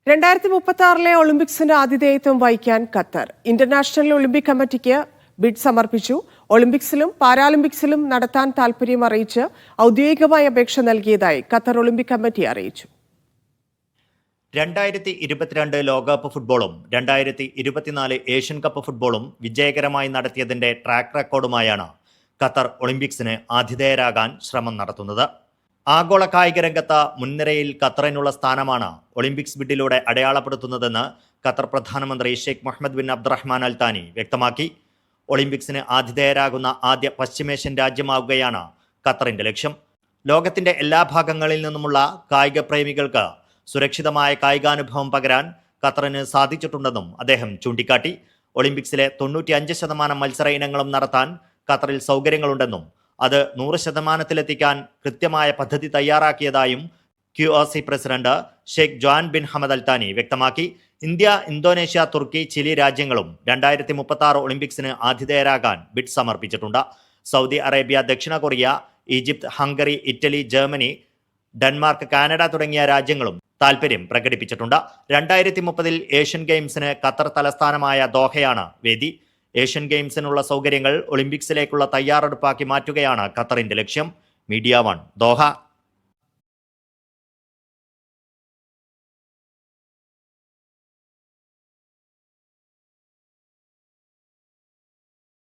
2036 ഒളിമ്പിക്സിന്റെ ആതിഥേയത്വം വഹിക്കാൻ Qatar international Olympic കമ്മിറ്റിക്ക് ബിഡ് സമർപ്പിച്ചു. ഒളിമ്പിക്സിലും പാരാലിമ്പിക്സിലും നടത്താൻ താൽപര്യം അറിയിച്ച് ഔദ്യോഗികമായ അപേക്ഷ നൽകിയതായി ഖത്തർ ഒളിമ്പിക് കമ്മിറ്റി അറിയിച്ചു. 2022 ലോകകപ്പ് ഫുട്ബോളും 2024 ഏഷ്യൻ കപ്പ് ഫുട്ബോളും വിജയകരമായി നടത്തിയതിന്റെ ട്രാക്ക് റെക്കോർഡുമായാണ് ഖത്തർ ഒളിമ്പിക്സിന് ആതിഥേയരാകാൻ ശ്രമം നടത്തുന്നത്. ആഗോള കായിക രംഗത്ത് മുൻനിരയിൽ ഖത്തറിനുള്ള സ്ഥാനമാണ് ഒളിമ്പിക്സ് ബിഡിലൂടെ അടയാളപ്പെടുത്തുന്നതെന്ന് ഖത്തർ പ്രധാനമന്ത്രി ഷെയ്ഖ് മുഹമ്മദ് ബിൻ അബ്ദുറഹ്മാൻ അൽ താനി വ്യക്തമാക്കി. ഒളിമ്പിക്സിന് ആതിഥേയരാകുന്ന ആദ്യ പശ്ചിമേഷ്യൻ രാജ്യമാവുകയാണ് ഖത്തറിന്റെ ലക്ഷ്യം. ലോകത്തിന്റെ എല്ലാ ഭാഗങ്ങളിൽ നിന്നുമുള്ള കായിക പ്രേമികൾക്ക് സുരക്ഷിതമായ കായികാനുഭവം പകരാൻ ഖത്തറിന് സാധിച്ചിട്ടുണ്ടെന്നും അദ്ദേഹം ചൂണ്ടിക്കാട്ടി. ഒളിമ്പിക്സിലെ 95% മത്സര ഇനങ്ങളും നടത്താൻ ഖത്തറിൽ സൗകര്യങ്ങളുണ്ടെന്നും അത് 100%-ത്തിലെത്തിക്കാൻ കൃത്യമായ പദ്ധതി തയ്യാറാക്കിയതായും QRC president Sheikh Joaan bin Hamad Al Thani വ്യക്തമാക്കി. ഇന്ത്യ, ഇന്തോനേഷ്യ, തുർക്കി, ചിലി രാജ്യങ്ങളും 2036 ഒളിമ്പിക്സിന് ആതിഥേയരാകാൻ ബിഡ് സമർപ്പിച്ചിട്ടുണ്ട്. സൗദി അറേബ്യ, ദക്ഷിണ Korea, Egypt, Hungary, Italy, Germany, Denmark, Canada തുടങ്ങിയ രാജ്യങ്ങളും താൽപര്യം പ്രകടിപ്പിച്ചിട്ടുണ്ട്. 2030 ഏഷ്യൻ ഗെയിംസിന് ഖത്തർ തലസ്ഥാനമായ ദോഹയാണ് വേദി. ഏഷ്യൻ ഗെയിംസിനുള്ള സൗകര്യങ്ങൾ ഒളിമ്പിക്സിലേക്കുള്ള തയ്യാറെടുപ്പാക്കി മാറ്റുകയാണ് ഖത്തറിന്റെ ലക്ഷ്യം. Media 1 Doha.